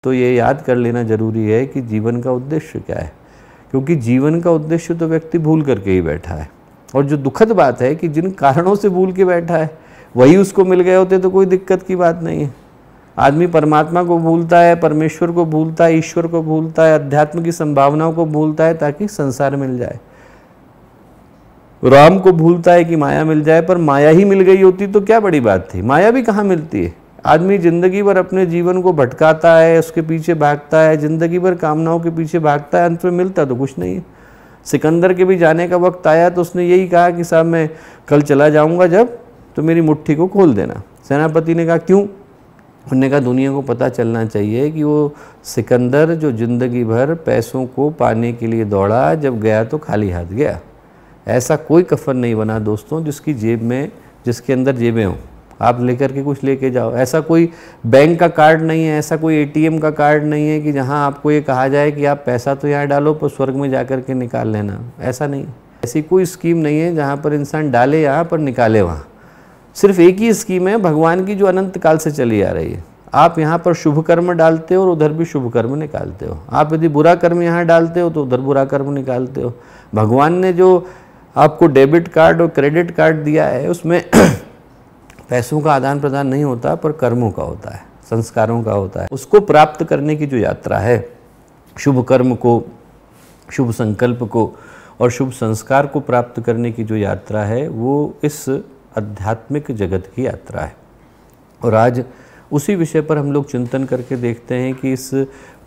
तो ये याद कर लेना ज़रूरी है कि जीवन का उद्देश्य क्या है, क्योंकि जीवन का उद्देश्य तो व्यक्ति भूल करके ही बैठा है। और जो दुखद बात है कि जिन कारणों से भूल के बैठा है वही उसको मिल गए होते तो कोई दिक्कत की बात नहीं है। आदमी परमात्मा को भूलता है, परमेश्वर को भूलता है, ईश्वर को भूलता है, अध्यात्म की संभावनाओं को भूलता है ताकि संसार मिल जाए। राम को भूलता है कि माया मिल जाए, पर माया ही मिल गई होती तो क्या बड़ी बात थी। माया भी कहाँ मिलती है। आदमी जिंदगी भर अपने जीवन को भटकाता है, उसके पीछे भागता है, जिंदगी भर कामनाओं के पीछे भागता है, अंत में मिलता तो कुछ नहीं है। सिकंदर के भी जाने का वक्त आया तो उसने यही कहा कि साहब मैं कल चला जाऊंगा जब, तो मेरी मुट्ठी को खोल देना। सेनापति ने कहा क्यों? उन्होंने कहा दुनिया को पता चलना चाहिए कि वो सिकंदर जो ज़िंदगी भर पैसों को पाने के लिए दौड़ा, जब गया तो खाली हाथ गया। ऐसा कोई कफन नहीं बना दोस्तों जिसकी जेब में, जिसके अंदर जेबें हों, आप लेकर के कुछ लेके जाओ। ऐसा कोई बैंक का कार्ड नहीं है, ऐसा कोई एटीएम का कार्ड नहीं है कि जहां आपको ये कहा जाए कि आप पैसा तो यहाँ डालो पर स्वर्ग में जा कर के निकाल लेना। ऐसा नहीं, ऐसी कोई स्कीम नहीं है जहाँ पर इंसान डाले यहाँ पर निकाले वहाँ। सिर्फ एक ही स्कीम है भगवान की जो अनंत काल से चली आ रही है। आप यहाँ पर शुभ कर्म डालते हो और उधर भी शुभ कर्म निकालते हो। आप यदि बुरा कर्म यहाँ डालते हो तो उधर बुरा कर्म निकालते हो। भगवान ने जो आपको डेबिट कार्ड और क्रेडिट कार्ड दिया है उसमें पैसों का आदान प्रदान नहीं होता, पर कर्मों का होता है, संस्कारों का होता है। उसको प्राप्त करने की जो यात्रा है, शुभ कर्म को, शुभ संकल्प को और शुभ संस्कार को प्राप्त करने की जो यात्रा है, वो इस आध्यात्मिक जगत की यात्रा है। और आज उसी विषय पर हम लोग चिंतन करके देखते हैं कि इस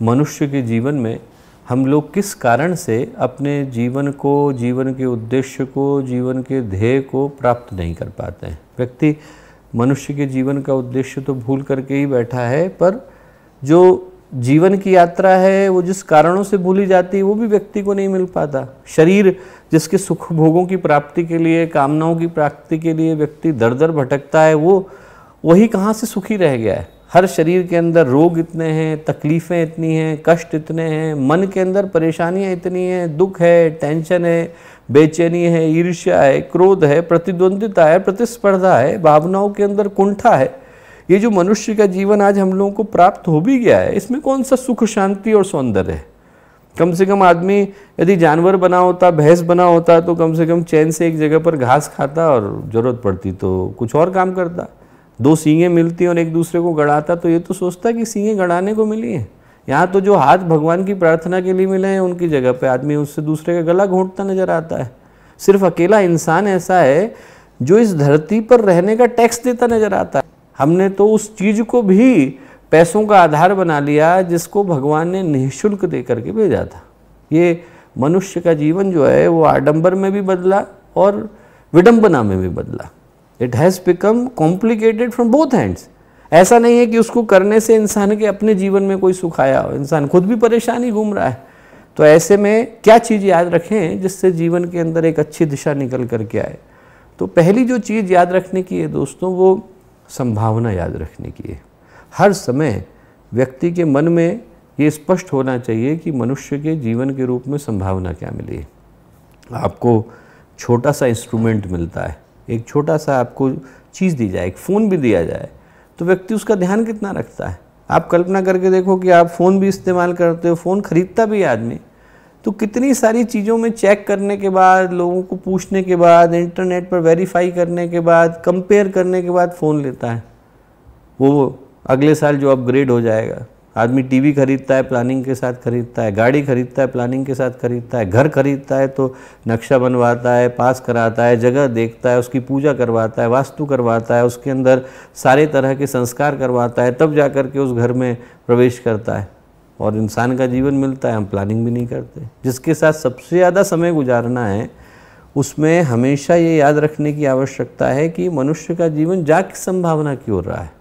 मनुष्य के जीवन में हम लोग किस कारण से अपने जीवन को, जीवन के उद्देश्य को, जीवन के ध्येय को प्राप्त नहीं कर पाते हैं। व्यक्ति मनुष्य के जीवन का उद्देश्य तो भूल करके ही बैठा है, पर जो जीवन की यात्रा है वो जिस कारणों से भूली जाती है वो भी व्यक्ति को नहीं मिल पाता। शरीर जिसके सुख भोगों की प्राप्ति के लिए, कामनाओं की प्राप्ति के लिए व्यक्ति दर दर भटकता है, वो वही कहाँ से सुखी रह गया है। हर शरीर के अंदर रोग इतने हैं, तकलीफ़ें इतनी हैं, कष्ट इतने हैं, मन के अंदर परेशानियाँ इतनी हैं, दुख है, टेंशन है, बेचैनी है, ईर्ष्या है, क्रोध है, प्रतिद्वंदिता है, प्रतिस्पर्धा है, भावनाओं के अंदर कुंठा है। ये जो मनुष्य का जीवन आज हम लोगों को प्राप्त हो भी गया है, इसमें कौन सा सुख, शांति और सौंदर्य है। कम से कम आदमी यदि जानवर बना होता, भैंस बना होता, तो कम से कम चैन से एक जगह पर घास खाता और ज़रूरत पड़ती तो कुछ और काम करता। दो सींगें मिलती और एक दूसरे को गड़ाता तो ये तो सोचता कि सींगें गड़ाने को मिली हैं। यहाँ तो जो हाथ भगवान की प्रार्थना के लिए मिले हैं उनकी जगह पे आदमी उससे दूसरे का गला घोंटता नजर आता है। सिर्फ अकेला इंसान ऐसा है जो इस धरती पर रहने का टैक्स देता नजर आता है। हमने तो उस चीज़ को भी पैसों का आधार बना लिया जिसको भगवान ने निःशुल्क दे करके भेजा था। ये मनुष्य का जीवन जो है वो आडंबर में भी बदला और विडंबना में भी बदला। It has become complicated from both hands. ऐसा नहीं है कि उसको करने से इंसान के अपने जीवन में कोई सुख आया हो, इंसान खुद भी परेशानी घूम रहा है। तो ऐसे में क्या चीज़ याद रखें जिससे जीवन के अंदर एक अच्छी दिशा निकल करके आए। तो पहली जो चीज़ याद रखने की है दोस्तों, वो संभावना याद रखने की है। हर समय व्यक्ति के मन में ये स्पष्ट होना चाहिए कि मनुष्य के जीवन के रूप में संभावना क्या मिली है। आपको छोटा सा इंस्ट्रूमेंट मिलता है, एक छोटा सा आपको चीज़ दी जाए, एक फ़ोन भी दिया जाए, तो व्यक्ति उसका ध्यान कितना रखता है। आप कल्पना करके देखो कि आप फ़ोन भी इस्तेमाल करते हो, फ़ोन ख़रीदता भी आदमी, तो कितनी सारी चीज़ों में चेक करने के बाद, लोगों को पूछने के बाद, इंटरनेट पर वेरीफाई करने के बाद, कंपेयर करने के बाद फ़ोन लेता है। वो अगले साल जो अपग्रेड हो जाएगा। आदमी टीवी खरीदता है, प्लानिंग के साथ खरीदता है, गाड़ी खरीदता है, प्लानिंग के साथ खरीदता है, घर खरीदता है तो नक्शा बनवाता है, पास कराता है, जगह देखता है, उसकी पूजा करवाता है, वास्तु करवाता है, उसके अंदर सारे तरह के संस्कार करवाता है, तब जा कर के उस घर में प्रवेश करता है। और इंसान का जीवन मिलता है, हम प्लानिंग भी नहीं करते। जिसके साथ सबसे ज़्यादा समय गुजारना है उसमें हमेशा ये याद रखने की आवश्यकता है कि मनुष्य का जीवन जा किस संभावना की ओर रहा है।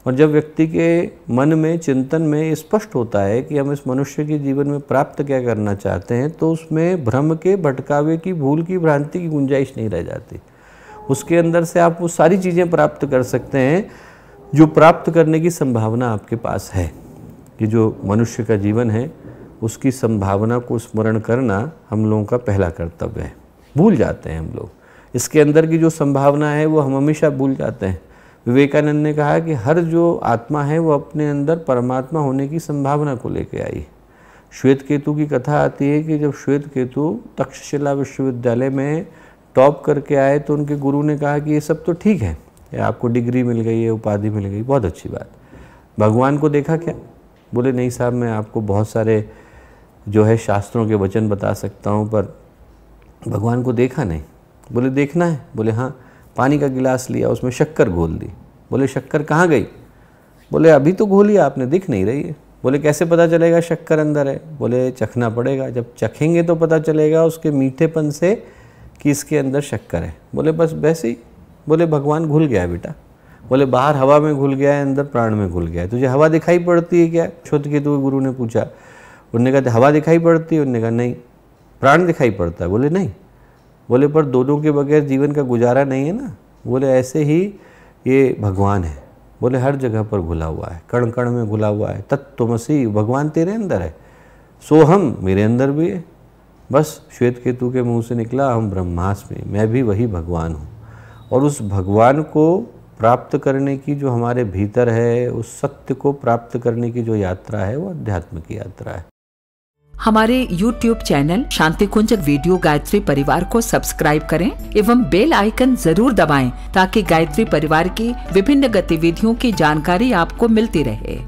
और जब व्यक्ति के मन में, चिंतन में स्पष्ट होता है कि हम इस मनुष्य के जीवन में प्राप्त क्या करना चाहते हैं, तो उसमें भ्रम के, भटकावे की, भूल की, भ्रांति की गुंजाइश नहीं रह जाती। उसके अंदर से आप वो सारी चीज़ें प्राप्त कर सकते हैं जो प्राप्त करने की संभावना आपके पास है। कि जो मनुष्य का जीवन है उसकी संभावना को स्मरण करना हम लोगों का पहला कर्तव्य है। भूल जाते हैं हम लोग, इसके अंदर की जो संभावना है वो हम हमेशा भूल जाते हैं। विवेकानंद ने कहा कि हर जो आत्मा है वो अपने अंदर परमात्मा होने की संभावना को लेकर आई। श्वेत केतु की कथा आती है कि जब श्वेत केतु तक्षशिला विश्वविद्यालय में टॉप करके आए तो उनके गुरु ने कहा कि ये सब तो ठीक है, आपको डिग्री मिल गई है, उपाधि मिल गई, बहुत अच्छी बात, भगवान को देखा क्या? बोले नहीं साहब, मैं आपको बहुत सारे जो है शास्त्रों के वचन बता सकता हूँ पर भगवान को देखा नहीं। बोले देखना है? बोले हाँ। पानी का गिलास लिया, उसमें शक्कर घोल दी। बोले शक्कर कहाँ गई? बोले अभी तो घोली आपने, दिख नहीं रही है। बोले कैसे पता चलेगा शक्कर अंदर है? बोले चखना पड़ेगा, जब चखेंगे तो पता चलेगा उसके मीठेपन से कि इसके अंदर शक्कर है। बोले बस वैसे ही। बोले भगवान घुल गया है बेटा। बोले बाहर हवा में घुल गया है, अंदर प्राण में घुल गया है। तुझे हवा दिखाई पड़ती है क्या? श्वेतकेतु के गुरु ने पूछा। उन्होंने कहा हवा दिखाई पड़ती है? उन्होंने कहा नहीं। प्राण दिखाई पड़ता है? बोले नहीं। बोले पर दोनों के बगैर जीवन का गुजारा नहीं है ना। बोले ऐसे ही ये भगवान है। बोले हर जगह पर घुला हुआ है, कण कण में घुला हुआ है। तत्त्वमसि, भगवान तेरे अंदर है, सोहम मेरे अंदर भी है। बस श्वेतकेतु के मुंह से निकला हम ब्रह्मास्मि, मैं भी वही भगवान हूँ। और उस भगवान को प्राप्त करने की जो हमारे भीतर है, उस सत्य को प्राप्त करने की जो यात्रा है, वो अध्यात्म की यात्रा है। हमारे YouTube चैनल शांति कुंज वीडियो गायत्री परिवार को सब्सक्राइब करें एवं बेल आइकन जरूर दबाएं ताकि गायत्री परिवार की विभिन्न गतिविधियों की जानकारी आपको मिलती रहे।